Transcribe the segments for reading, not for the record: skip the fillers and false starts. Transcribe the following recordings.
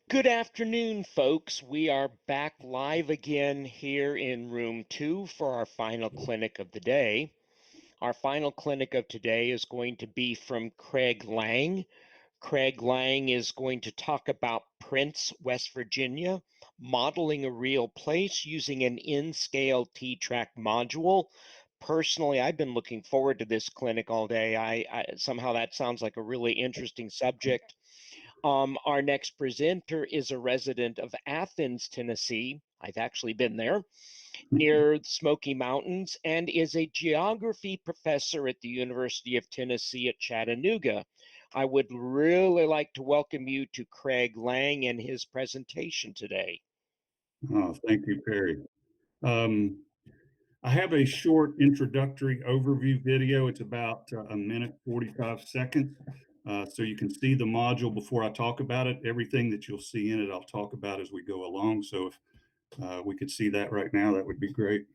Good afternoon, folks. We are back live again here in room 2 for our final clinic of the day. Our final clinic of today is going to be from Craig Laing. Craig Laing is going to talk about Prince, West Virginia, modeling a real place using an in-scale T-track module. Personally, I've been looking forward to this clinic all day. Somehow that sounds like a really interesting subject. Our next presenter is a resident of Athens, Tennessee. I've actually been there, near the Smoky Mountains, and is a geography professor at the University of Tennessee at Chattanooga. I would really like to welcome you to Craig Lang and his presentation today. Oh, thank you, Perry. Um, I have a short introductory overview video. It's about a minute 45 seconds. So you can see the module before I talk about it. Everything that you'll see in it, I'll talk about as we go along. So if we could see that right now, that would be great.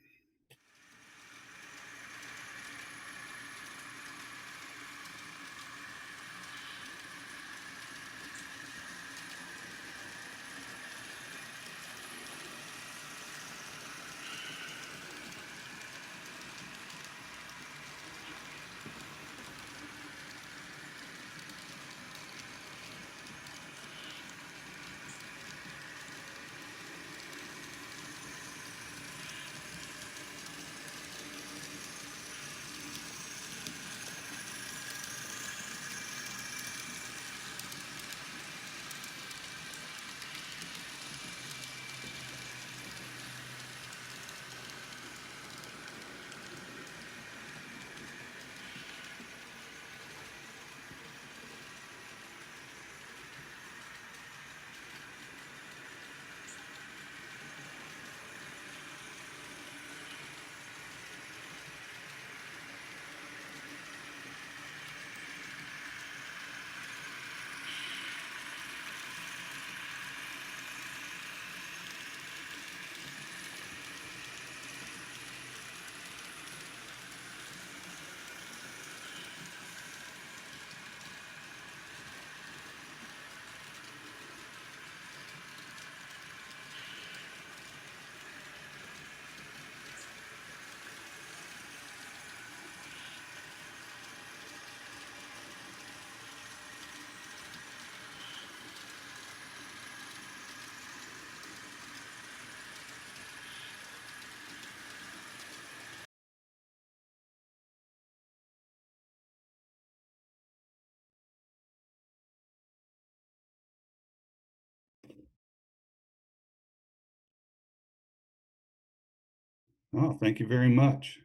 Oh, thank you very much.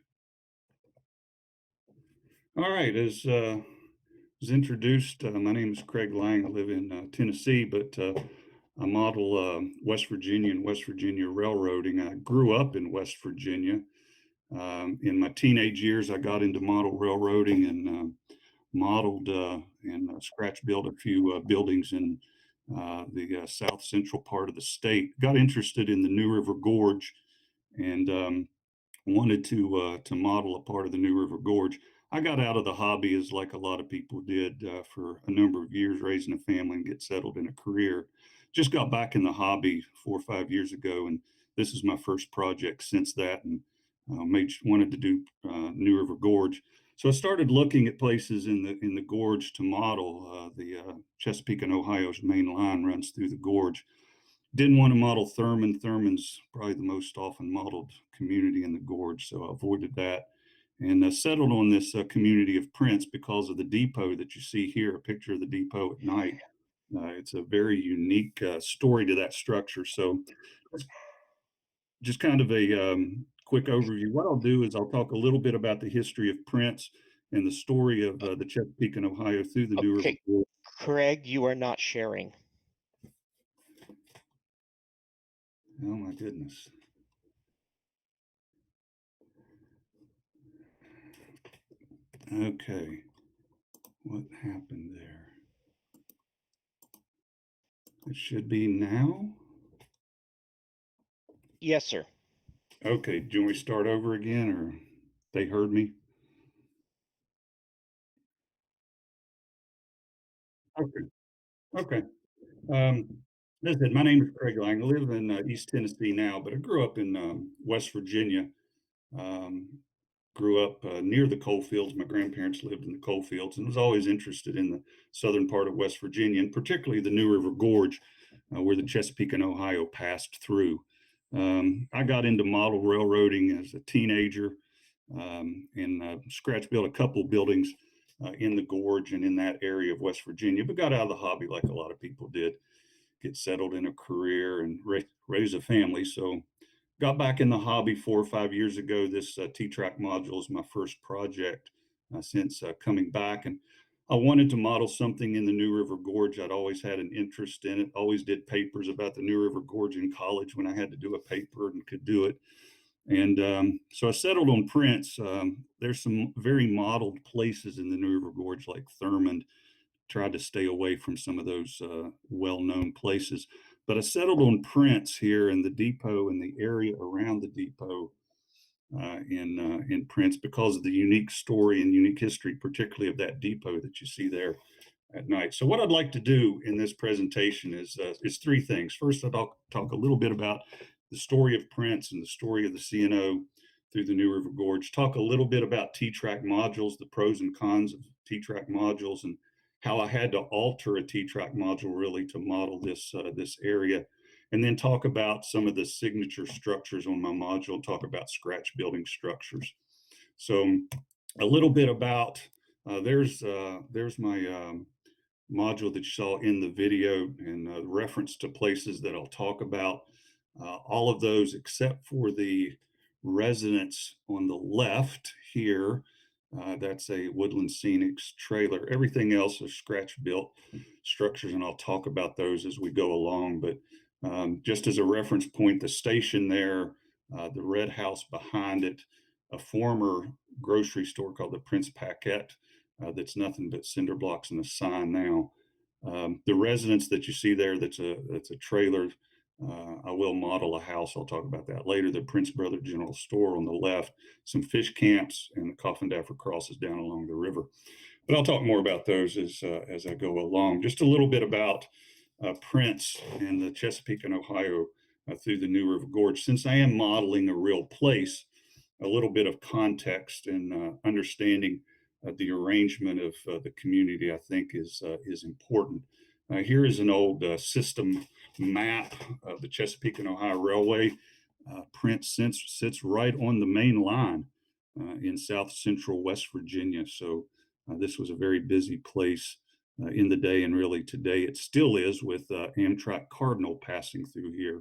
All right, as was introduced, my name is Craig Lang. I live in Tennessee, but I model West Virginia and West Virginia railroading. I grew up in West Virginia. In my teenage years, I got into model railroading and modeled and scratch built a few buildings in the south central part of the state. Got interested in the New River Gorge and wanted to model a part of the New River Gorge. I got out of the hobby as like a lot of people did for a number of years, raising a family and get settled in a career. Just got back in the hobby 4 or 5 years ago, and this is my first project since that, and wanted to do New River Gorge. So I started looking at places in the gorge to model. The Chesapeake and Ohio's main line runs through the gorge. Didn't want to model Thurman. Thurman's probably the most often modeled community in the gorge, so I avoided that and settled on this community of Prince because of the depot that you see here, a picture of the depot at night. It's a very unique story to that structure. So it's just kind of a quick overview. What I'll do is I'll talk a little bit about the history of Prince and the story of the Chesapeake and Ohio through the New River Okay, Gorge. Craig, you are not sharing. Oh my goodness. Okay, what happened there? It should be now. Yes, sir. Okay, do you want me to start over again or they heard me? Okay, okay. Um, As I said, my name is Craig Lang. I live in East Tennessee now, but I grew up in West Virginia. Um, Grew up near the coal fields. My grandparents lived in the coal fields and was always interested in the southern part of West Virginia, and particularly the New River Gorge, where the Chesapeake and Ohio passed through. I got into model railroading as a teenager and scratch built a couple buildings in the gorge and in that area of West Virginia, but got out of the hobby like a lot of people did, get settled in a career and raise a family. So got back in the hobby 4 or 5 years ago. This T-track module is my first project since coming back. And I wanted to model something in the New River Gorge. I'd always had an interest in it, always did papers about the New River Gorge in college when I had to do a paper and could do it. And so I settled on Prince. There's some very modeled places in the New River Gorge like Thurmond. Tried to stay away from some of those well-known places. But I settled on Prince here in the depot and the area around the depot in Prince because of the unique story and unique history, particularly of that depot that you see there at night. So what I'd like to do in this presentation is three things. First, I'll talk a little bit about the story of Prince and the story of the CNO through the New River Gorge. Talk a little bit about T-track modules, the pros and cons of T-track modules, and how I had to alter a T-track module really to model this area. And then talk about some of the signature structures on my module. Talk about scratch building structures. So a little bit about there's my module that you saw in the video and reference to places that I'll talk about. All of those except for the residence on the left here. That's a Woodland Scenics trailer. Everything else is scratch built structures, and I'll talk about those as we go along. But just as a reference point, the station there, the red house behind it, a former grocery store called the Prince Paquette, that's nothing but cinder blocks and a sign now. The residence that you see there, that's a trailer. I will model a house. I'll talk about that later. The Prince Brother General Store on the left, some fish camps, and the Coffin Daffer crosses down along the river. But I'll talk more about those as I go along. Just a little bit about Prince and the Chesapeake and Ohio through the New River Gorge. Since I am modeling a real place, a little bit of context and understanding the arrangement of the community, I think, is important. Here is an old system map of the Chesapeake and Ohio Railway. Prince sits right on the main line in south central West Virginia. So this was a very busy place in the day, and really today it still is, with Amtrak Cardinal passing through here,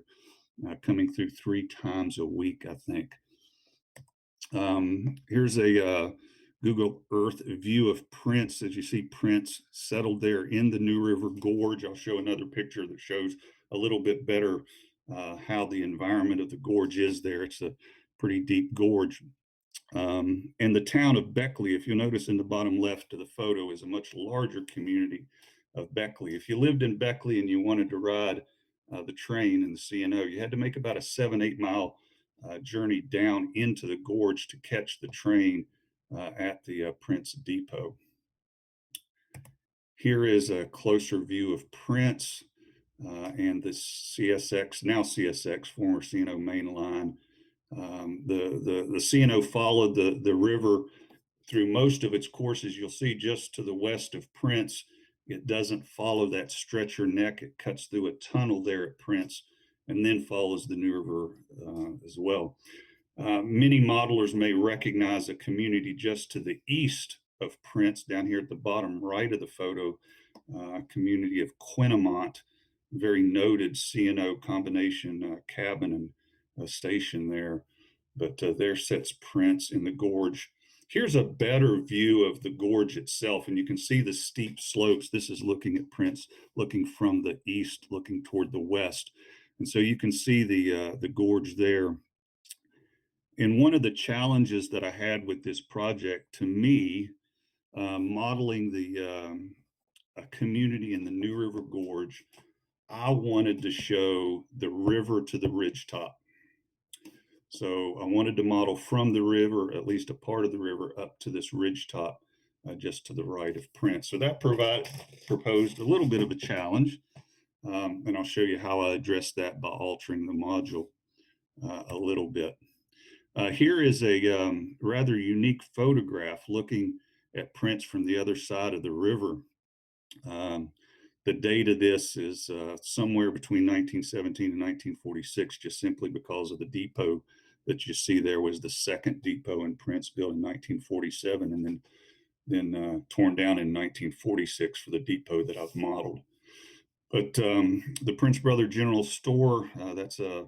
coming through 3 times a week, I think. Here's a Google Earth view of Prince. As you see, Prince settled there in the New River Gorge. I'll show another picture that shows a little bit better how the environment of the gorge is there. It's a pretty deep gorge. And the town of Beckley, if you'll notice in the bottom left of the photo, is a much larger community of Beckley. If you lived in Beckley and you wanted to ride the train and the CNO, you had to make about a 7-8 mile journey down into the gorge to catch the train at the Prince Depot. Here is a closer view of Prince and the CSX, now CSX, former CNO main line. The CNO followed the river through most of its courses. You'll see just to the west of Prince, it doesn't follow that stretcher neck. It cuts through a tunnel there at Prince and then follows the New River as well. Many modelers may recognize a community just to the east of Prince, down here at the bottom right of the photo, community of Quinnamont, very noted CNO combination cabin and station there. But there sits Prince in the gorge. Here's a better view of the gorge itself, and you can see the steep slopes. This is looking at Prince, looking from the east, looking toward the west. And so you can see the gorge there. And one of the challenges that I had with this project, to me, modeling a community in the New River Gorge, I wanted to show the river to the ridge top. So I wanted to model from the river, at least a part of the river, up to this ridge top, just to the right of Prince. So that proposed a little bit of a challenge. and I'll show you how I address that by altering the module a little bit. Here is a rather unique photograph looking at prints from the other side of the river. Um, the date of this is somewhere between 1917 and 1946, just simply because of the depot that you see there was the second depot in Prince built in 1947 and then torn down in 1946 for the depot that I've modeled. But the Prince Brother General Store, that's a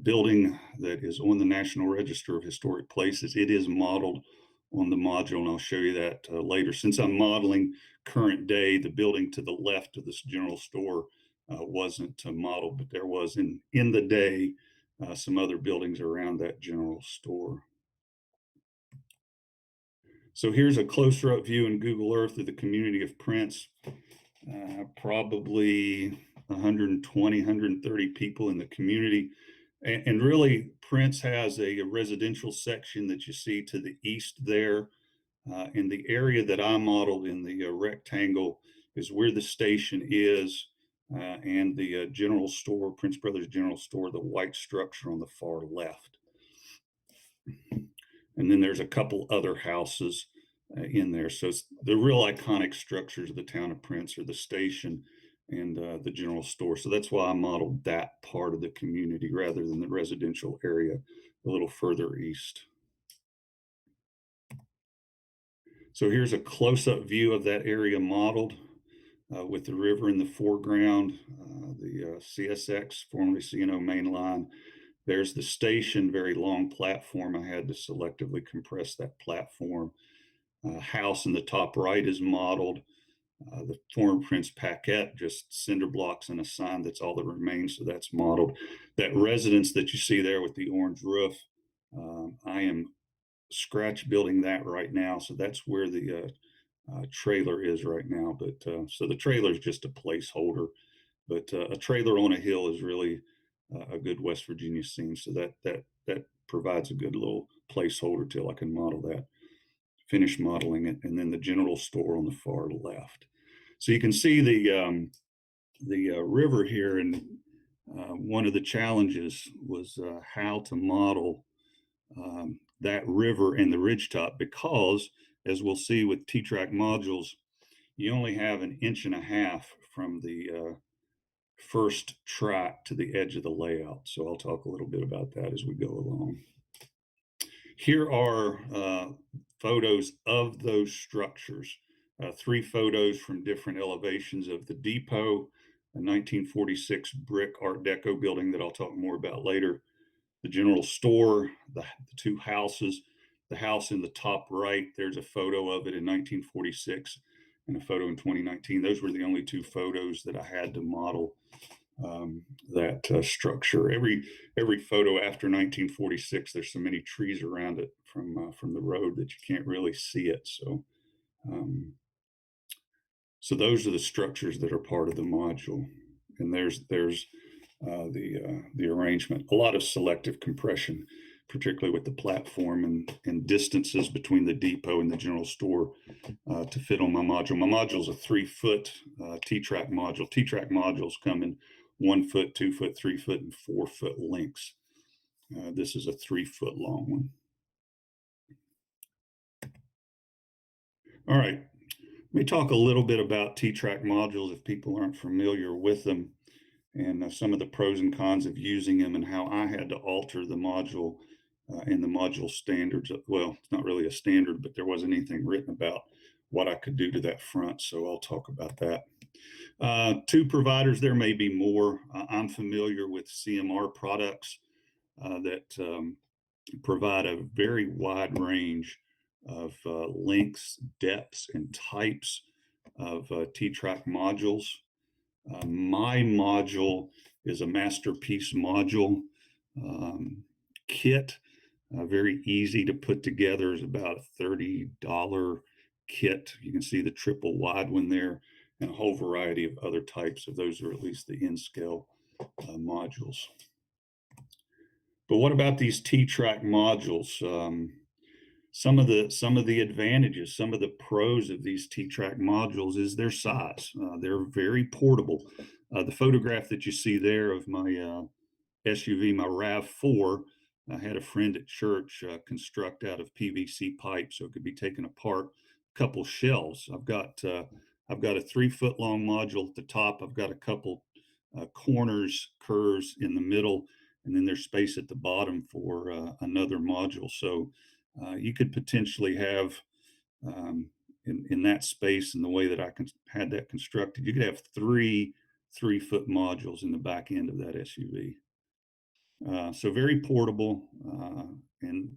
building that is on the National Register of Historic Places. It is modeled on the module, and I'll show you that later. Since I'm modeling current day, the building to the left of this general store wasn't modeled, but there was in the day some other buildings around that general store. So here's a closer up view in Google Earth of the community of Prince. Probably 120, 130 people in the community. And really, Prince has a residential section that you see to the east there. In the area that I modeled in the rectangle is where the station is and the general store, Prince Brothers General Store, the white structure on the far left. And then there's a couple other houses in there. So the real iconic structures of the town of Prince are the station and the general store. So that's why I modeled that part of the community rather than the residential area a little further east. So here's a close-up view of that area modeled with the river in the foreground, the CSX, formerly C&O main line. There's the station, very long platform. I had to selectively compress that platform. House in the top right is modeled. The former Prince Paquette, just cinder blocks and a sign, that's all that remains, so that's modeled. That residence that you see there with the orange roof, I am scratch building that right now, so that's where the trailer is right now. But so the trailer is just a placeholder, but a trailer on a hill is really a good West Virginia scene, so that provides a good little placeholder till I can model that, finish modeling it, and then the general store on the far left. So you can see the river here, and one of the challenges was how to model that river and the ridgetop, because as we'll see with T-track modules, you only have an inch and a half from the first track to the edge of the layout. So I'll talk a little bit about that as we go along. Here are photos of those structures. Three photos from different elevations of the depot, a 1946 brick Art Deco building that I'll talk more about later, the general store, the two houses. The house in the top right, there's a photo of it in 1946 and a photo in 2019. Those were the only two photos that I had to model that structure. Every photo after 1946, there's so many trees around it from the road that you can't really see it. Um, so those are the structures that are part of the module, and there's the arrangement. A lot of selective compression, particularly with the platform and distances between the depot and the general store to fit on my module. My module is a 3-foot T-track module. T-track modules come in 1 foot, 2 foot, 3 foot, and 4 foot lengths. This is a 3-foot long one. All right, let me talk a little bit about T-track modules if people aren't familiar with them, and some of the pros and cons of using them and how I had to alter the module and the module standards. Well, it's not really a standard, but there wasn't anything written about what I could do to that front, so I'll talk about that. Two providers, there may be more. I'm familiar with CMR products that provide a very wide range of lengths, depths, and types of T-track modules. My module is a masterpiece module kit, very easy to put together. Is about a $30 kit. You can see the triple wide one there, and a whole variety of other types of those, or at least the in-scale modules. But what about these T-track modules? some of the advantages, some of the pros of these T-Track modules is their size. They're very portable. The photograph that you see there of my SUV, my RAV4, I had a friend at church construct out of PVC pipe so it could be taken apart. A couple shelves. I've got a 3 foot long module at the top. I've got a couple corners, curves in the middle, and then there's space at the bottom for another module. So you could potentially have um, in that space and the way that had that constructed, you could have 3 foot modules in the back end of that SUV. So very portable, and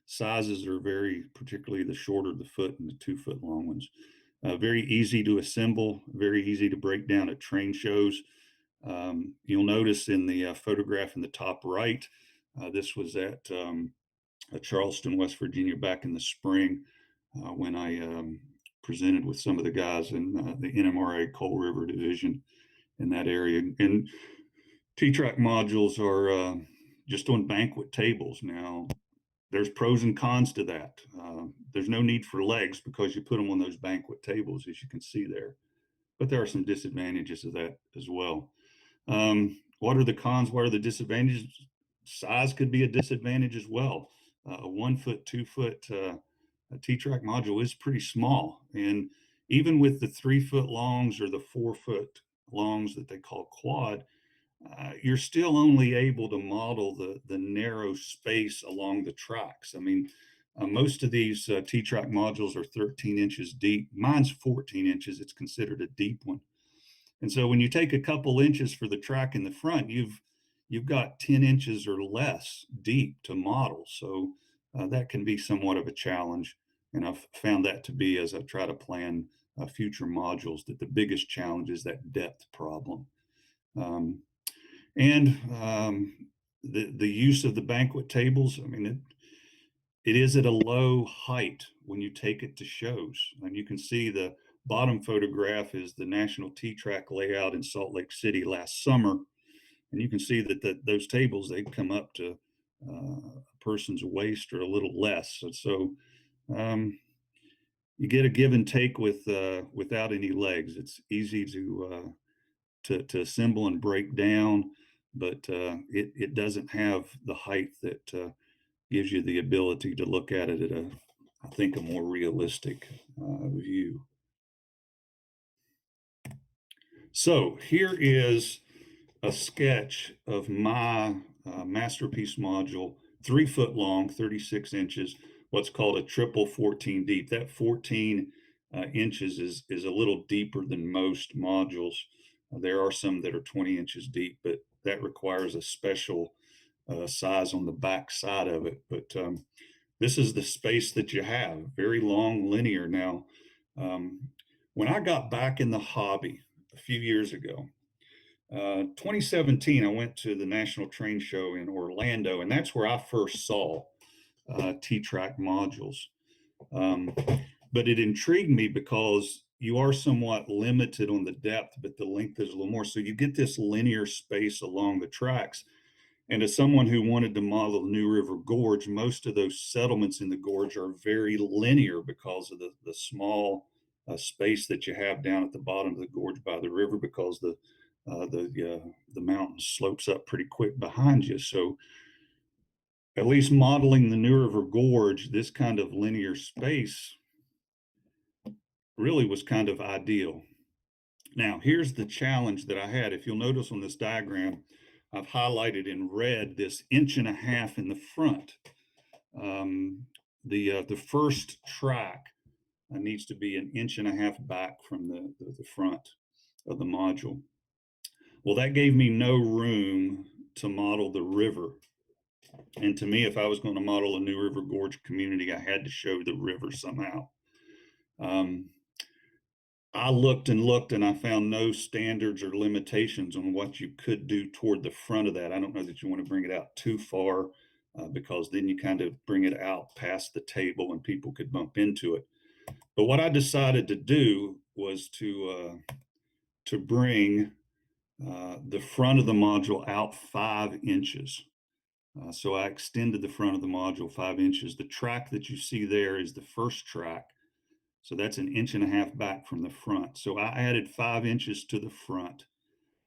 sizes are very, particularly the shorter the foot and the 2 foot long ones. Very easy to assemble, very easy to break down at train shows. You'll notice in the photograph in the top right, this was at Charleston, West Virginia, back in the spring when I presented with some of the guys in the NMRA Coal River Division in that area. And T-Track modules are just on banquet tables. Now, there's pros and cons to that. There's no need for legs because you put them on those banquet tables, as you can see there. But there are some disadvantages of that as well. What are the cons? What are the disadvantages? Size could be a disadvantage as well. A 1 foot, 2 foot a T-Track module is pretty small. And even with the 3 foot longs or the 4 foot longs that they call quad, you're still only able to model the narrow space along the tracks. I mean, most of these T-Track modules are 13 inches deep. Mine's 14 inches. It's considered a deep one. And so when you take a couple inches for the track in the front, you've got 10 inches or less deep to model. So that can be somewhat of a challenge. And I've found that to be, as I try to plan future modules, that the biggest challenge is that depth problem. Um, and the use of the banquet tables, I mean, it is at a low height when you take it to shows. And you can see the bottom photograph is the National T-Track layout in Salt Lake City last summer. And you can see that those tables, they come up to a person's waist or a little less. So you get a give and take without any legs. It's easy to assemble and break down, but it doesn't have the height that gives you the ability to look at it at I think, a more realistic view. So here is a sketch of my masterpiece module, 3 foot long, 36 inches, what's called a triple 14 deep. That 14 inches is a little deeper than most modules. There are some that are 20 inches deep, but that requires a special size on the back side of it. But this is the space that you have, very long linear. Now, um, when I got back in the hobby a few years ago, 2017, I went to the National Train Show in Orlando, and that's where I first saw T-Track modules. Um, but it intrigued me because you are somewhat limited on the depth, but the length is a little more. So you get this linear space along the tracks. And as someone who wanted to model New River Gorge, most of those settlements in the gorge are very linear because of the small space that you have down at the bottom of the gorge by the river, because the mountain slopes up pretty quick behind you. So at least modeling the New River Gorge, this kind of linear space really was kind of ideal. Now, here's the challenge that I had. If you'll notice on this diagram, I've highlighted in red this 1.5 inches in the front. The first track needs to be 1.5 inches back from the front of the module. Well, that gave me no room to model the river. And to me, if I was going to model a New River Gorge community, I had to show the river somehow. I looked and looked, and I found no standards or limitations on what you could do toward the front of that. I don't know that you want to bring it out too far because then you kind of bring it out past the table and people could bump into it. But what I decided to do was to bring the front of the module out 5 inches. So I extended the front of the module 5 inches. The track that you see there is the first track. So that's an inch and a half back from the front. So I added 5 inches to the front.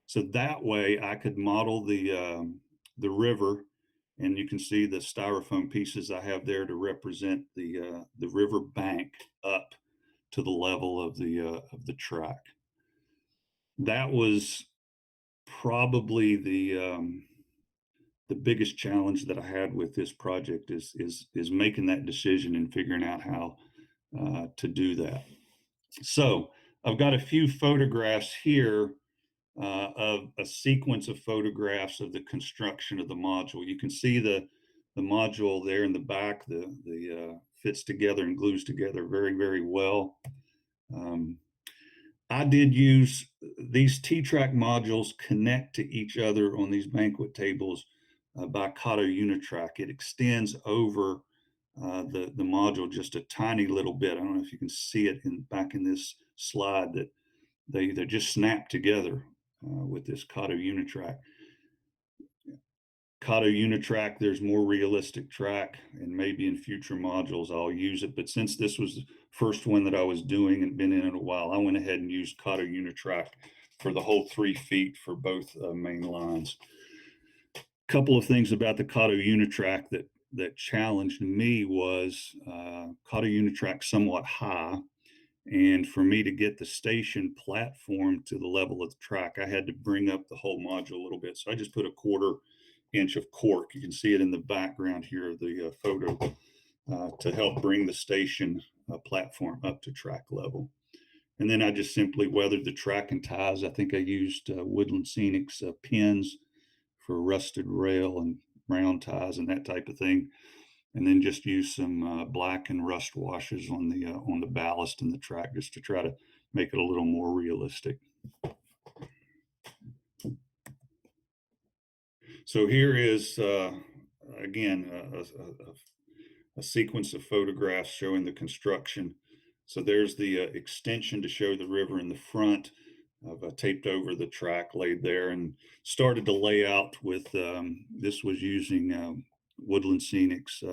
So that way I could model the river, and you can see the styrofoam pieces I have there to represent the river bank up to the level of the track. That was probably the biggest challenge that I had with this project is making that decision and figuring out how to do that. So I've got a few photographs here of a sequence of photographs of the construction of the module. You can see the module there in the back. The fits together and glues together very, very well. Um, I did use these T-track modules connect to each other on these banquet tables by Kato Unitrack. It extends over the module just a tiny little bit. I don't know if you can see it back in this slide that they just snap together with this Kato Unitrack. Kato Unitrack, there's more realistic track, and maybe in future modules I'll use it. But since this was the first one that I was doing and been in it a while, I went ahead and used Kato Unitrack for the whole 3 feet for both main lines. Couple of things about the Kato Unitrack that challenged me was Kato Unitrack somewhat high, and for me to get the station platform to the level of the track, I had to bring up the whole module a little bit. So I just put a 1/4 inch of cork. You can see it in the background here of the photo to help bring the station platform up to track level. And then I just simply weathered the track and ties. I think I used Woodland Scenics pins for rusted rail and round ties and that type of thing, and then just use some black and rust washes on the ballast and the track just to try to make it a little more realistic. So here is again a sequence of photographs showing the construction. So there's the extension to show the river in the front. I've taped over the track laid there and started to lay out with this was using Woodland Scenics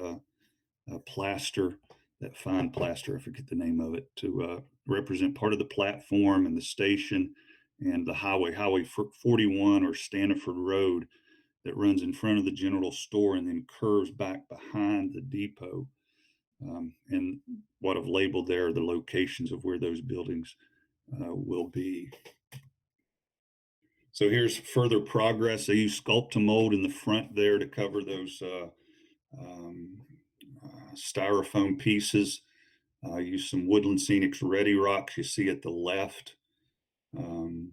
plaster, that fine plaster, I forget the name of it, to represent part of the platform and the station and the Highway 41 or Stanford Road that runs in front of the general store and then curves back behind the depot. And what I've labeled there are the locations of where those buildings will be. So here's further progress. I use Sculpt-to-Mold in the front there to cover those um, styrofoam pieces. I use some Woodland Scenics Ready Rocks you see at the left, um,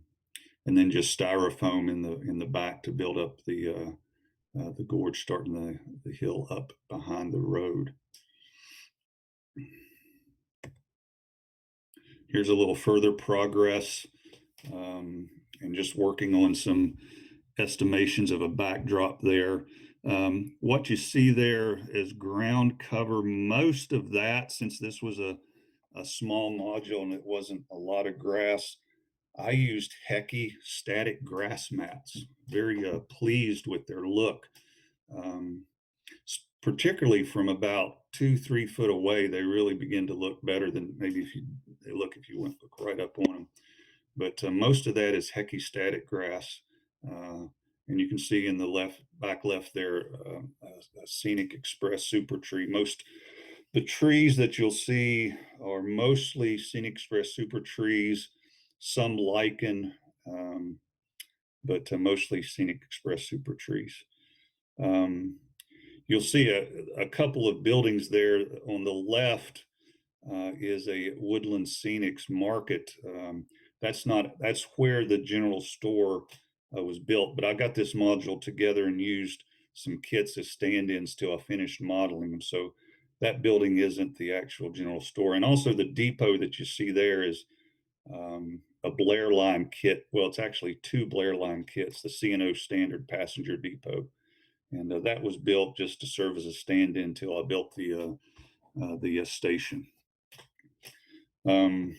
and then just styrofoam in the back to build up the gorge starting the hill up behind the road. Here's a little further progress, and just working on some estimations of a backdrop there. What you see there is ground cover. Most of that, since this was a small module and it wasn't a lot of grass, I used Hecky static grass mats. Very pleased with their look. Um, Particularly from about 2, 3 foot away, they really begin to look better than maybe if you went look right up on them. But most of that is Hecky static grass. And you can see in the back left there, a Scenic Express super tree. The trees that you'll see are mostly Scenic Express super trees, some lichen, um, but mostly Scenic Express super trees. Um, you'll see a couple of buildings there on the left is a Woodland Scenics Market. That's where the general store was built. But I got this module together and used some kits as stand-ins till I finished modeling them. So that building isn't the actual general store. And also the depot that you see there is a Blair Line kit. Well, it's actually two Blair Line kits, the C&O Standard Passenger Depot. And that was built just to serve as a stand-in until I built the station. Um,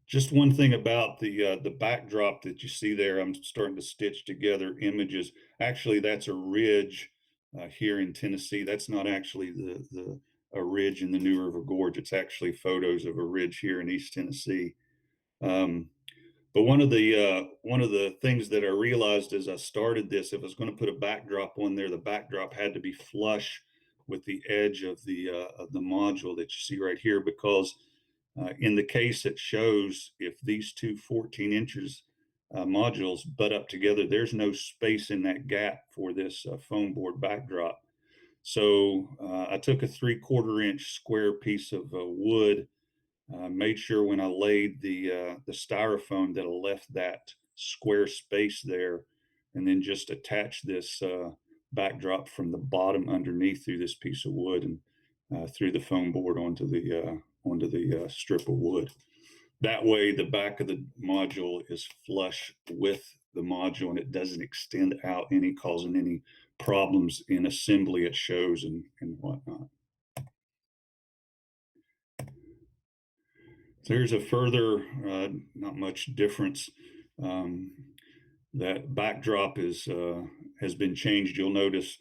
just one thing about the backdrop that you see there, I'm starting to stitch together images. Actually, that's a ridge here in Tennessee. That's not actually a ridge in the New River Gorge. It's actually photos of a ridge here in East Tennessee. Um, but one of the things that I realized as I started this, if I was going to put a backdrop on there, the backdrop had to be flush with the edge of the module that you see right here, because in the case it shows if these two 14 inches modules butt up together, there's no space in that gap for this foam board backdrop. So I took a 3/4 inch square piece of wood, made sure when I laid the styrofoam that I left that square space there, and then just attached this backdrop from the bottom underneath through this piece of wood and through the foam board onto the strip of wood. That way, the back of the module is flush with the module and it doesn't extend out any, causing any problems in assembly at shows and whatnot. There's a further, not much difference. Um, that backdrop has been changed. You'll notice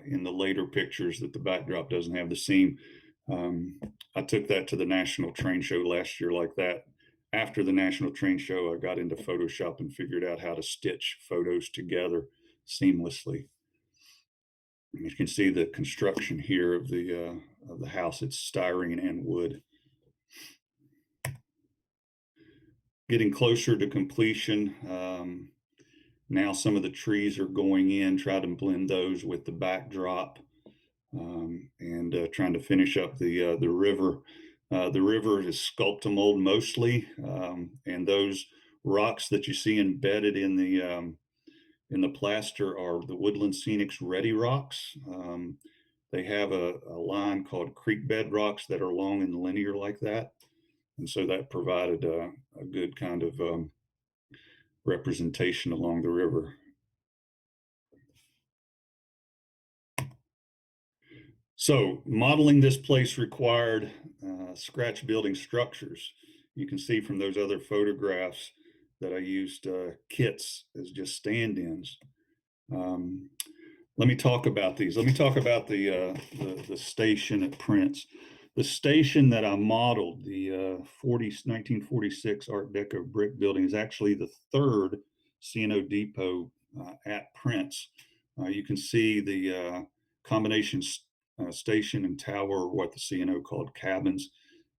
in the later pictures that the backdrop doesn't have the seam. I took that to the National Train Show last year like that. After the National Train Show, I got into Photoshop and figured out how to stitch photos together seamlessly. And you can see the construction here of the house. It's styrene and wood. Getting closer to completion. Now some of the trees are going in, try to blend those with the backdrop, and trying to finish up the river. The river is sculptamold mostly, and those rocks that you see embedded in the plaster are the Woodland Scenics Ready rocks. They have a line called creek bed rocks that are long and linear like that, and so that provided a good kind of representation along the river. So modeling this place required scratch building structures. You can see from those other photographs that I used kits as just stand-ins. Um, let me talk about these. Let me talk about the station at Prince. The station that I modeled, the 1946 Art Deco brick building, is actually the third C&O depot at Prince. You can see the combination station and tower, what the C&O called cabins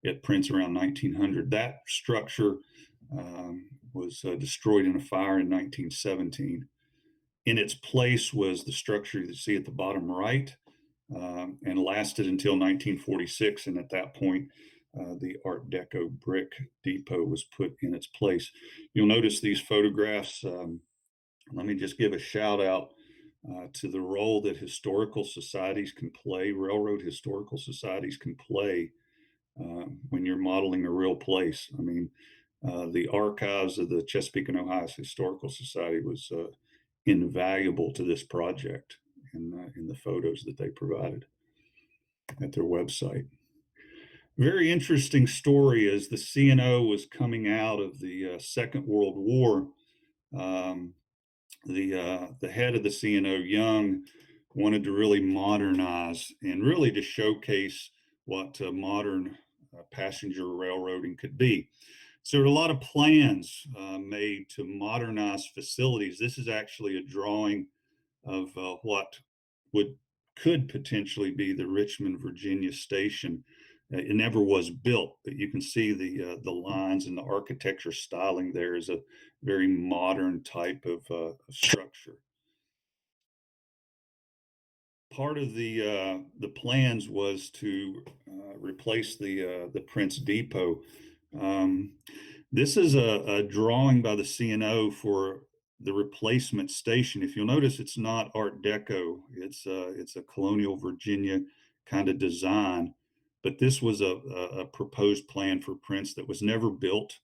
at Prince around 1900. That structure was destroyed in a fire in 1917. In its place was the structure you see at the bottom right, and lasted until 1946. And at that point, the Art Deco brick depot was put in its place. You'll notice these photographs. Let me just give a shout out to the role that historical societies can play, railroad historical societies can play when you're modeling a real place. I mean, the archives of the Chesapeake and Ohio Historical Society was invaluable to this project in the photos that they provided at their website. Very interesting story as the C&O was coming out of the Second World War. The head of the C&O, Young, wanted to really modernize and really to showcase what modern passenger railroading could be. So there are a lot of plans made to modernize facilities. This is actually a drawing of what would could potentially be the Richmond, Virginia station. It never was built, but you can see the lines and the architecture styling there is a very modern type of structure. Part of the plans was to replace the Prince Depot. Um, this is a drawing by the C&O for the replacement station. If you'll notice, it's not Art Deco. It's a colonial Virginia kind of design, but this was a proposed plan for Prince that was never built.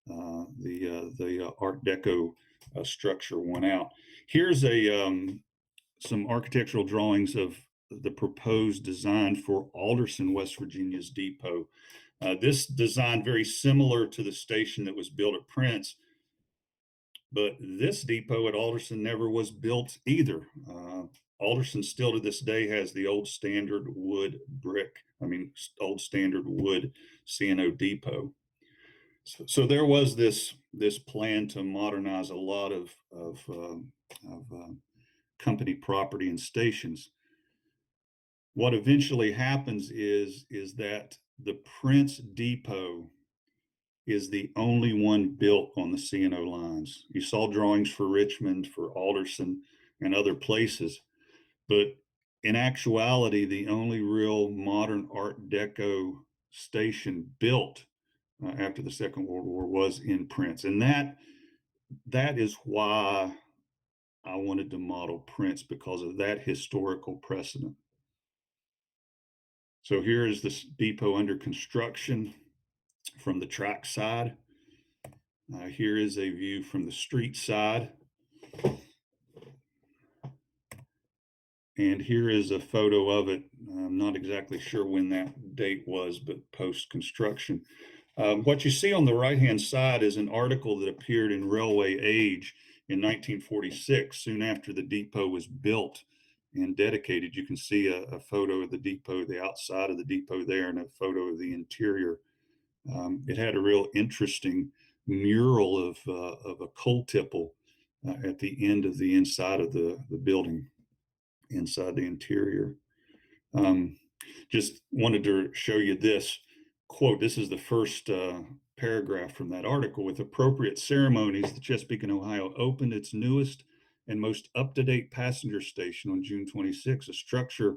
The Art Deco structure went out. Here's some architectural drawings of the proposed design for Alderson, West Virginia's depot. This design very similar to the station that was built at Prince, but this depot at Alderson never was built either. Alderson still to this day has the old standard wood brick, old standard wood C&O depot. So there was this plan to modernize a lot of company property and stations. What eventually happens is that the Prince Depot is the only one built on the C&O lines. You saw drawings for Richmond, for Alderson, and other places, but in actuality, the only real modern Art Deco station built after the Second World War was in Prince, and that is why I wanted to model Prince, because of that historical precedent. So here is this depot under construction from the track side. Here is a view from the street side. And here is a photo of it. I'm not exactly sure when that date was, but post-construction. What you see on the right-hand side is an article that appeared in Railway Age in 1946, soon after the depot was built and dedicated. You can see a photo of the depot, the outside of the depot there, and a photo of the interior. It had a real interesting mural of a coal tipple at the end of the inside of the building, inside the interior. Um, just wanted to show you this quote. This is the first paragraph from that article. With appropriate ceremonies, the Chesapeake and Ohio opened its newest and most up-to-date passenger station on June 26, a structure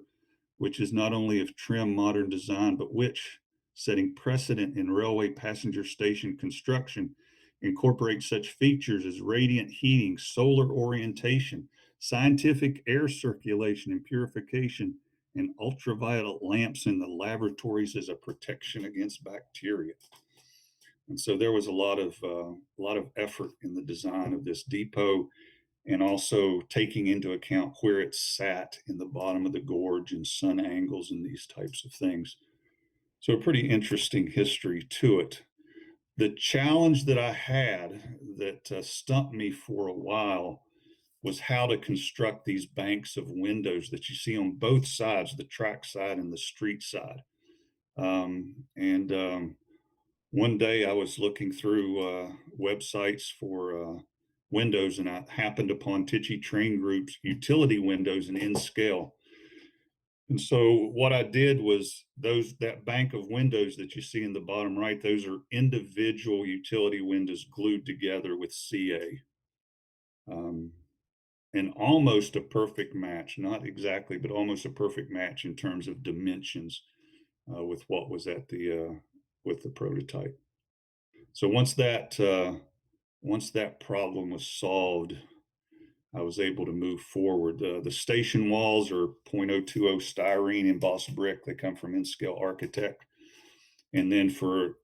which is not only of trim modern design, but which, setting precedent in railway passenger station construction, incorporates such features as radiant heating, solar orientation, scientific air circulation and purification, and ultraviolet lamps in the laboratories as a protection against bacteria. And so there was a lot of effort in the design of this depot, and also taking into account where it sat in the bottom of the gorge and sun angles and these types of things. So a pretty interesting history to it. The challenge that I had that stumped me for a while was how to construct these banks of windows that you see on both sides, the track side and the street side. And one day I was looking through websites for windows, and I happened upon Tichy Train Group's utility windows in N-scale. And so what I did was that bank of windows that you see in the bottom right, those are individual utility windows glued together with CA. Um, and almost a perfect match, not exactly, but almost a perfect match in terms of dimensions with what was at the with the prototype. So once that problem was solved, I was able to move forward. The station walls are .020 styrene embossed brick. They come from N-Scale Architect. And then for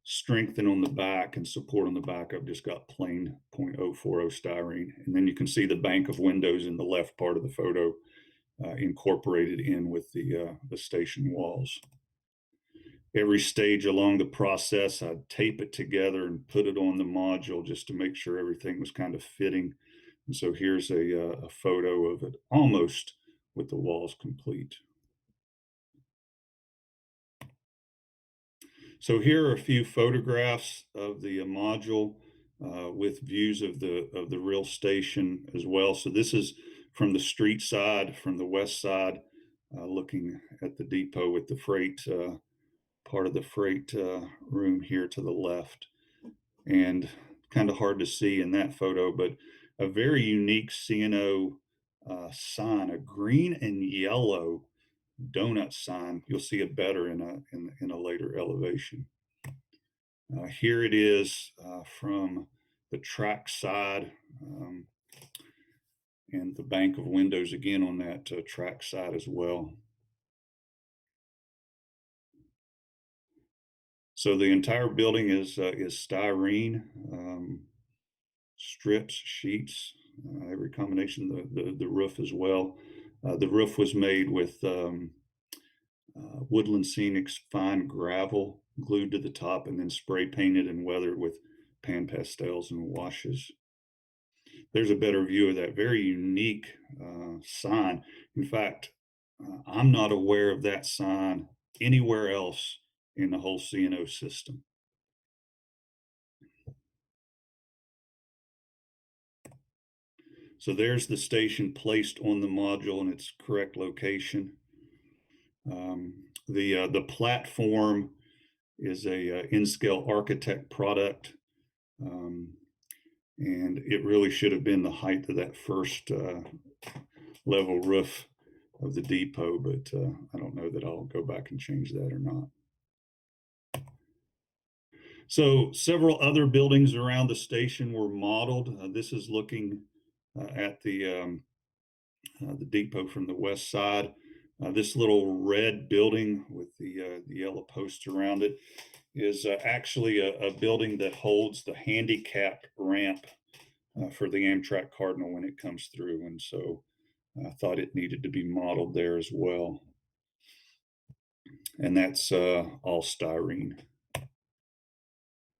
strengthen on the back and support on the back, I've just got plain .040 styrene. And then you can see the bank of windows in the left part of the photo incorporated in with the station walls. Every stage along the process, I'd tape it together and put it on the module just to make sure everything was kind of fitting. And so here's a photo of it almost with the walls complete. So here are a few photographs of the module with views of the real station as well. So this is from the street side, from the west side, looking at the depot with the freight part of the freight room here to the left. And kind of hard to see in that photo, but a very unique C&O sign, a green and yellow donut sign. You'll see it better in a later elevation. Here it is from the track side, and the bank of windows again on that track side as well. So the entire building is styrene, strips, sheets, every combination. The roof as well. The roof was made with Woodland Scenics fine gravel glued to the top and then spray painted and weathered with pan pastels and washes. there's a better view of that very unique sign. In fact, I'm not aware of that sign anywhere else in the whole CNO system. So there's the station placed on the module in its correct location. The platform is a in-scale architect product, um, and it really should have been the height of that first level roof of the depot, but I don't know that I'll go back and change that or not. So several other buildings around the station were modeled. This is looking at the depot from the west side. This little red building with the yellow posts around it is actually a building that holds the handicap ramp for the Amtrak Cardinal when it comes through. And so I thought it needed to be modeled there as well. And that's all styrene.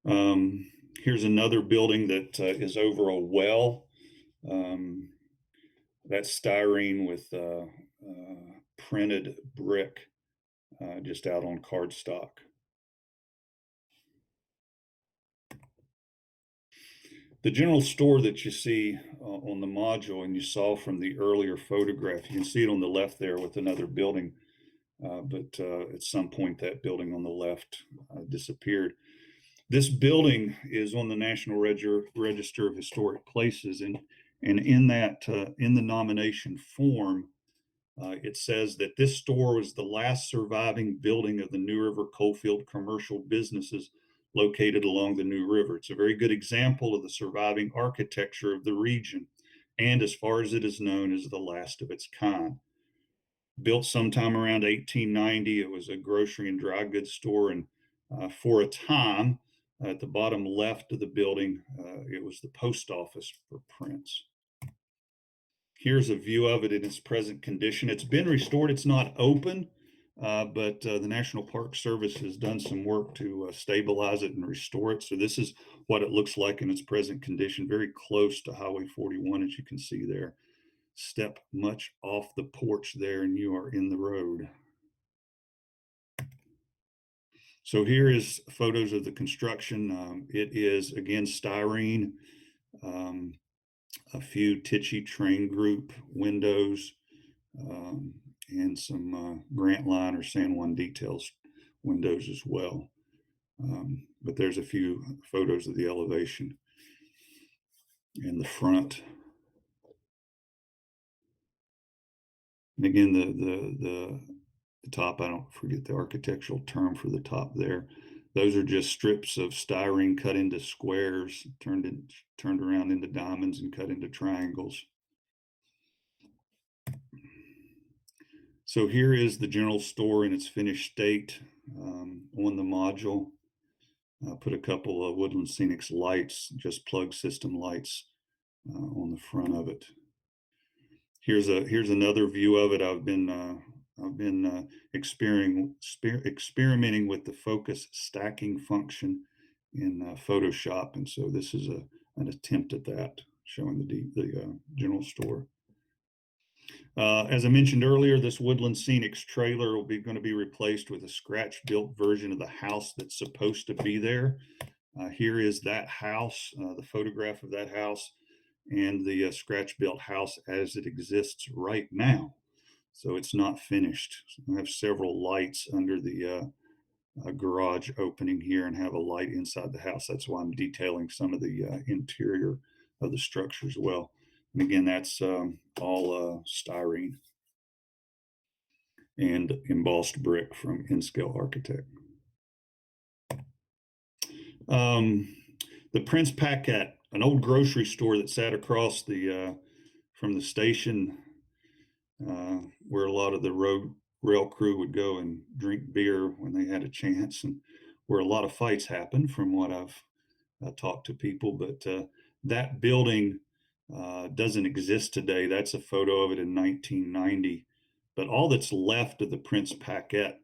Um, Here's another building that is over a well. Um, that's styrene with printed brick just out on cardstock. The general store that you see on the module and you saw from the earlier photograph, you can see it on the left there with another building, but at some point that building on the left disappeared. This building is on the National Register of Historic Places, and in that in the nomination form, it says that this store was the last surviving building of the New River Coalfield commercial businesses located along the New River. It's a very good example of the surviving architecture of the region, and as far as it is known, is the last of its kind. Built sometime around 1890, it was a grocery and dry goods store, and for a time, at the bottom left of the building, it was the post office for Prince. Here's a view of it in its present condition. It's been restored. It's not open, but the National Park Service has done some work to stabilize it and restore it. So this is what it looks like in its present condition, very close to Highway 41, as you can see there. Step much off the porch there and you are in the road. So here is photos of the construction. It is, again, styrene, um, a few Tichy train group windows, um, and some Grant Line or San Juan Details windows as well. But there's a few photos of the elevation in the front. And again, the top, I don't forget the architectural term for the top there. Those are just strips of styrene cut into squares, turned around into diamonds and cut into triangles. So here is the general store in its finished state on the module. Put a couple of Woodland Scenics lights, just plug system lights on the front of it. Here's another view of it. I've been experimenting with the focus stacking function in Photoshop, and so this is an attempt at that, showing the general store. As I mentioned earlier, this Woodland Scenics trailer will be going to be replaced with a scratch-built version of the house that's supposed to be there. Here is that house, the photograph of that house, and the scratch-built house as it exists right now. So it's not finished. So I have several lights under the garage opening here and have a light inside the house. That's why I'm detailing some of the interior of the structure as well. And again, that's all styrene and embossed brick from InScale Architect. The Prince Paquette, an old grocery store that sat across from the station where a lot of the rail crew would go and drink beer when they had a chance, and where a lot of fights happened from what I've talked to people. But that building doesn't exist today. That's a photo of it in 1990. But all that's left of the Prince Paquette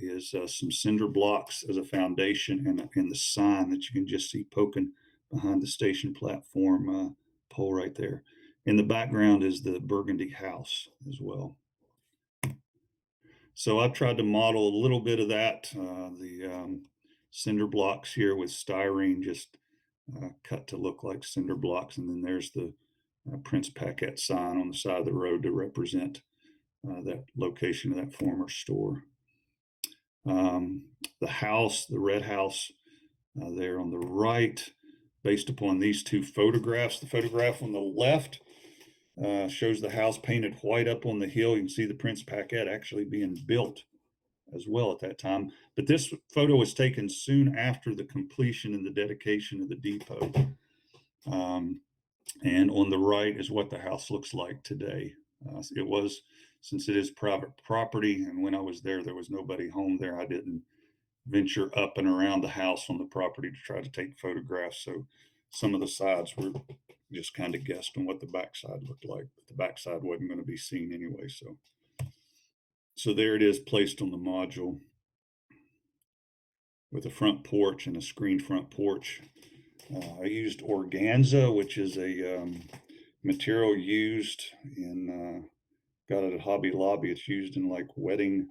is some cinder blocks as a foundation and the sign that you can just see poking behind the station platform pole right there. In the background is the burgundy house as well. So I've tried to model a little bit of that, the cinder blocks here with styrene just cut to look like cinder blocks. And then there's the Prince Paquette sign on the side of the road to represent that location of that former store. The house, the red house there on the right, based upon these two photographs. The photograph on the left shows the house painted white up on the hill. You can see the Prince Paquette actually being built as well at that time. But this photo was taken soon after the completion and the dedication of the depot. Um, and on the right is what the house looks like today. It was, since it is private property, and when I was there was nobody home there. I didn't venture up and around the house on the property to try to take photographs. So some of the sides were just kind of guessed on what the backside looked like, but the backside wasn't going to be seen anyway. So there it is placed on the module with a front porch and a screened front porch. I used organza, which is a material used in, got it at Hobby Lobby. It's used in like wedding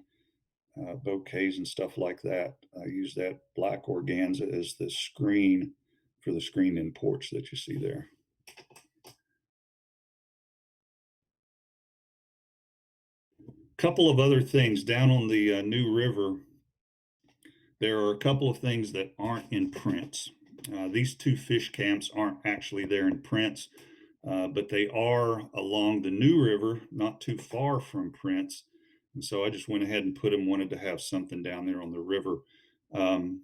bouquets and stuff like that. I use that black organza as the screen for the screened-in porch that you see there. Couple of other things down on the New River. There are a couple of things that aren't in prints. These two fish camps aren't actually there in prints, but they are along the New River, not too far from Prince. And so I just went ahead and put them, wanted to have something down there on the river. Um,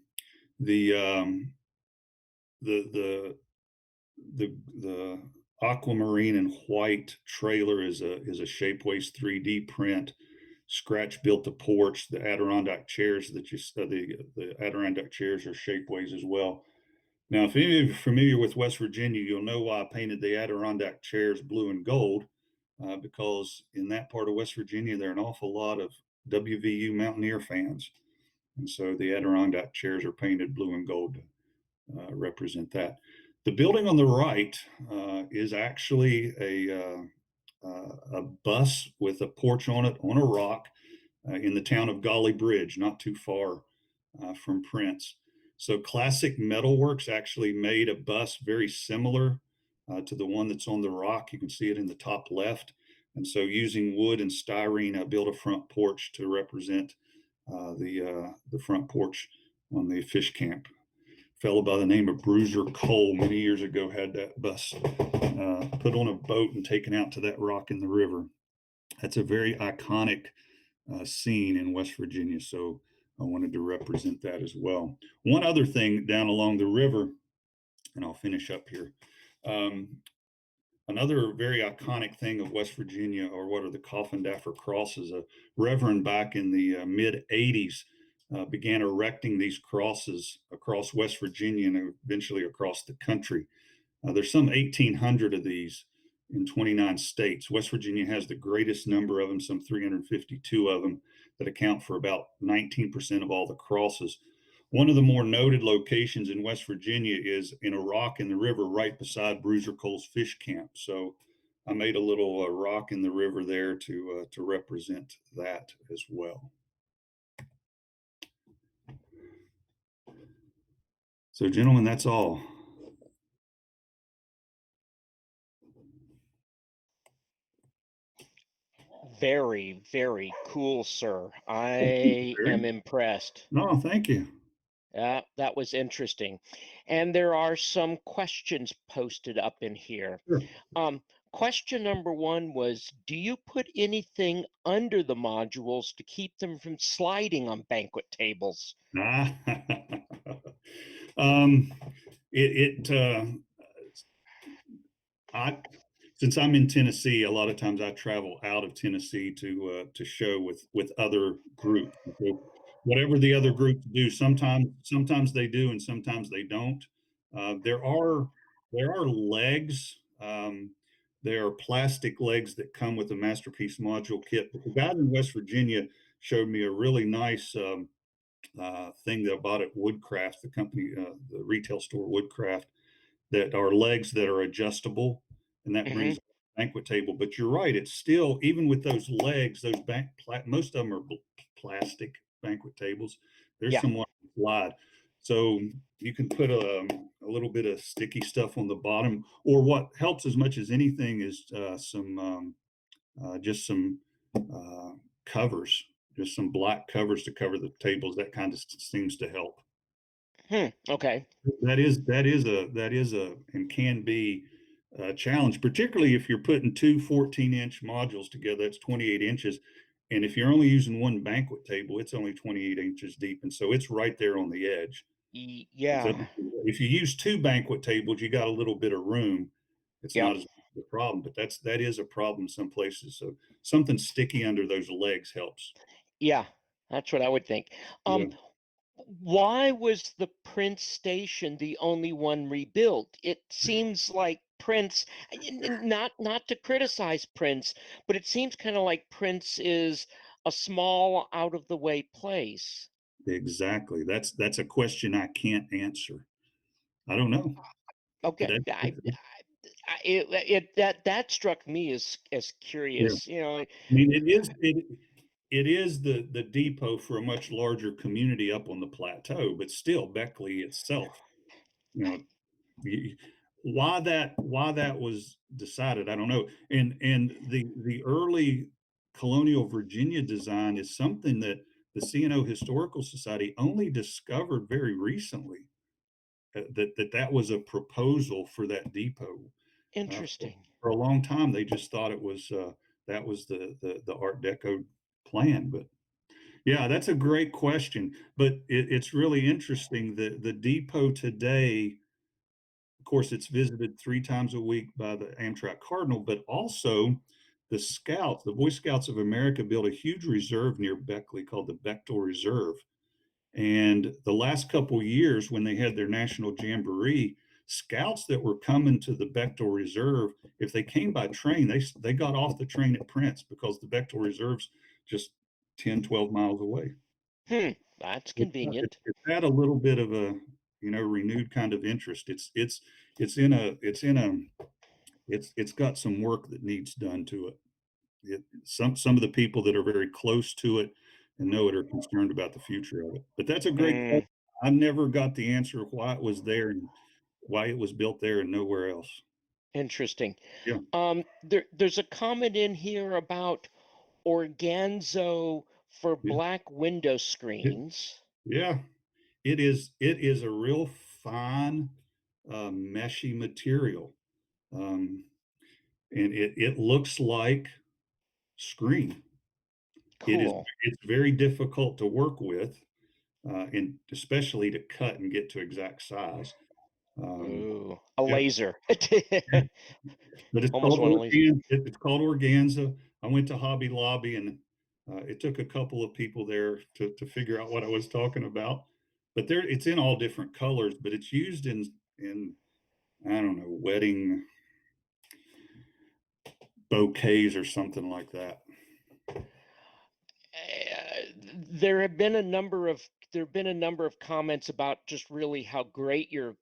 the, um, the the aquamarine and white trailer is a Shapeways 3D print. Scratch built the porch. The Adirondack chairs that you the Adirondack chairs are Shapeways as well. Now, if any of you are familiar with West Virginia, you'll know why I painted the Adirondack chairs blue and gold, because in that part of West Virginia, there are an awful lot of WVU Mountaineer fans. And so the Adirondack chairs are painted blue and gold to represent that. The building on the right is actually a bus with a porch on it on a rock in the town of Golly Bridge, not too far from Prince. So Classic Metalworks actually made a bus very similar to the one that's on the rock. You can see it in the top left. And so using wood and styrene, I built a front porch to represent the front porch on the fish camp. A fellow by the name of Bruiser Cole many years ago had that bus put on a boat and taken out to that rock in the river. That's a very iconic scene in West Virginia, so I wanted to represent that as well. One other thing down along the river, and I'll finish up here. Um, Another very iconic thing of West Virginia are what are the Coffin Daffer crosses. A reverend back in the mid 80s began erecting these crosses across West Virginia and eventually across the country. There's some 1,800 of these in 29 states. West Virginia has the greatest number of them, some 352 of them, that account for about 19% of all the crosses. One of the more noted locations in West Virginia is in a rock in the river right beside Bruiser Cole's fish camp. So I made a little rock in the river there to represent that as well. So, gentlemen, that's all. Very, very cool, sir. I am impressed. No, thank you. That was interesting. And there are some questions posted up in here. Sure. Question number one was, do you put anything under the modules to keep them from sliding on banquet tables? Ah. um, I since I'm in Tennessee, a lot of times I travel out of Tennessee to show with other groups. So whatever the other groups do, sometimes they do and sometimes they don't. Uh, there are there are legs. There are plastic legs that come with a masterpiece module kit. But the guys in West Virginia showed me a really nice thing that I bought at Woodcraft, the company, the retail store Woodcraft, that are legs that are adjustable. and that Hmm. brings a banquet table. But you're right, it's still, even with those legs, those most of them are plastic banquet tables. There's Yeah. some slide. So you can put a little bit of sticky stuff on the bottom, or what helps as much as anything is just some uh, covers, just some black covers to cover the tables. That kind of seems to help. Hmm. Okay. That is a and can be a challenge, particularly if you're putting two 14-inch modules together. That's 28 inches. And if you're only using one banquet table, it's only 28 inches deep. And so it's right there on the edge. So Yeah. if you use two banquet tables, you got a little bit of room. It's Yep. not as big of a problem, but that is a problem in some places. So something sticky under those legs helps. Yeah. That's what I would think. Yeah, Why was the Prince station the only one rebuilt? It seems like Prince, not to criticize Prince, but it seems kind of like Prince is a small, out of the way place. exactly. That's a question I can't answer. I don't know. But Okay, that struck me as yeah. curious. I mean, it is the depot for a much larger community up on the plateau, but still Beckley itself, you know, y- why that was decided, I don't know. And the early colonial Virginia design is something that the CNO Historical Society only discovered very recently, that was a proposal for that depot. For Interesting. a long time, they just thought it was that was the Art Deco plan. But yeah, that's a great question. But it's really interesting that the depot today, of course, it's visited 3 times a week by the Amtrak Cardinal, but also the Scouts, the Boy Scouts of America, built a huge reserve near Beckley called the Bechtel Reserve. And the last couple years, when they had their national jamboree, scouts that were coming to the Bechtel Reserve, if they came by train, they got off the train at Prince because the Bechtel Reserve's just 10, 12 miles away. Hmm, that's convenient. It's had a little bit of a renewed kind of interest. It's got some work that needs done to it. Some of the people that are very close to it and know it are concerned about the future of it. But that's a great question. Mm, I never got the answer of why it was there and why it was built there and nowhere else. interesting. Yeah, There's a comment in here about organzo for yeah, black window it, screens. yeah. It is a real fine, meshy material, um, and it looks like screen. It is Cool. it's very difficult to work with, and especially to cut and get to exact size. Um, Ooh, a yeah, laser. but it's Almost called want a laser. it's called organza. I went to Hobby Lobby, and it took a couple of people there to figure out what I was talking about. But it's in all different colors, but it's used in I don't know, wedding bouquets or something like that. There have been a number of comments about just really how great your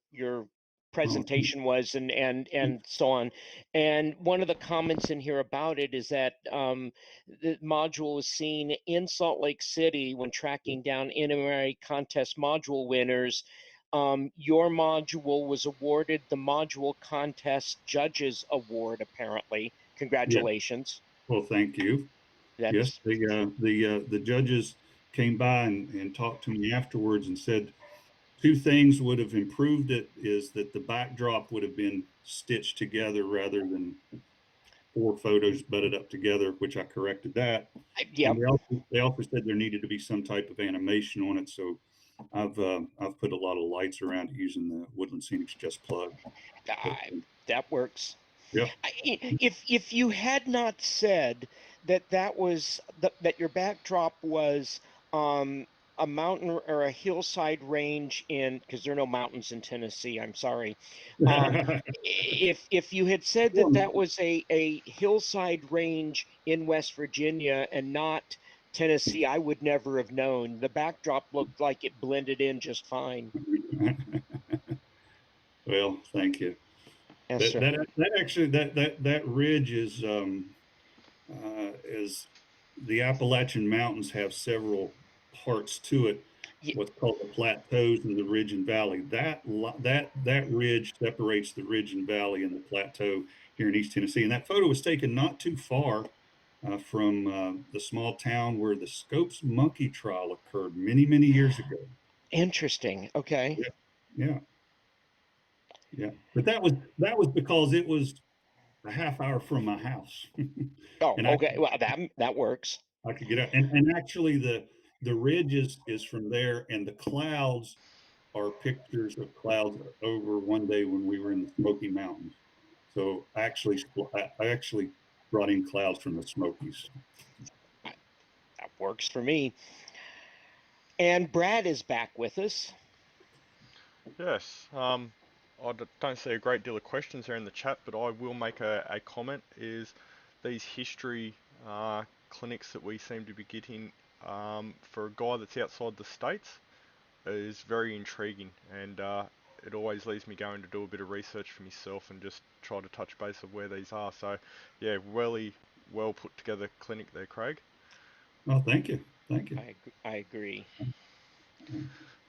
Oh, presentation was, and so on. And one of the comments in here about it is that the module was seen in Salt Lake City when tracking down NMRA contest module winners. Your module was awarded the module contest judges award, apparently. yeah. Congratulations. Well, thank you. Yes, That's the judges came by and talked to me afterwards and said two things would have improved it is that the backdrop would have been stitched together rather than four photos butted up together, which I corrected that. And yep. they also said there needed to be some type of animation on it. So I've put a lot of lights around it using the Woodland Scenics Just Plug. But That works. yeah, If you had not said that your backdrop was um, a mountain or a hillside range in, because there are no mountains in Tennessee, I'm sorry. Um, if you had said that that was a hillside range in West Virginia and not Tennessee, I would never have known. The backdrop looked like it blended in just fine. well, thank you. Yes, That sir. that actually that ridge is the Appalachian Mountains have several parts to it, Y- what's called the plateaus and the ridge and valley. That ridge separates the ridge and valley and the plateau here in East Tennessee. And that photo was taken not too far from the small town where the Scopes monkey trial occurred many years ago. Interesting. Okay. Yeah, yeah, yeah. But that was because it was a half hour from my house, Oh, and okay. Well, that works. I could get out. And actually, the ridge is from there, and the clouds are pictures of clouds over one day when we were in the Smoky Mountains. So I actually brought in clouds from the Smokies. I- That works for me. And Brad is back with us. Yes. Don't see a great deal of questions there in the chat, but I will make a comment. Is these history clinics that we seem to be getting for a guy that's outside the states is very intriguing, and it always leaves me going to do a bit of research for myself and just try to touch base of where these are. So, yeah, really well put together clinic there, Craig. Oh, thank you, thank you. I agree.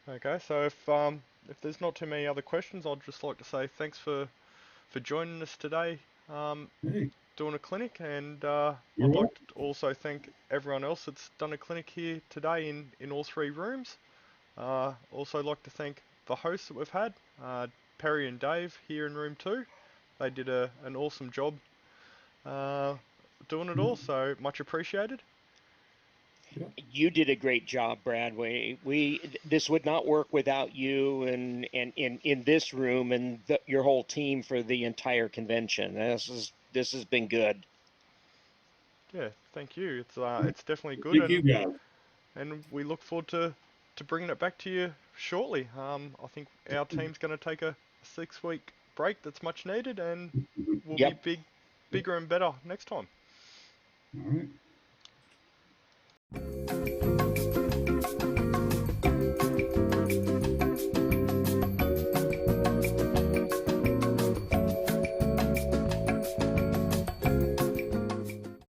Okay, so if there's not too many other questions, I'd just like to say thanks for joining us today, um, Hey, doing a clinic, and you're I'd like welcome. to also thank everyone else that's done a clinic here today in all three rooms. Also like to thank the hosts that we've had, Perry and Dave here in room two. They did an awesome job uh, doing it all, so much appreciated. Yeah, You did a great job, Brad. This would not work without you and in this room and your whole team for the entire convention. This has been good. Yeah, thank you. It's definitely good, thank you guys. and we look forward to bringing it back to you shortly. I think our team's going to take a 6 week break that's much needed, and we'll be Yep. bigger and better next time. All right.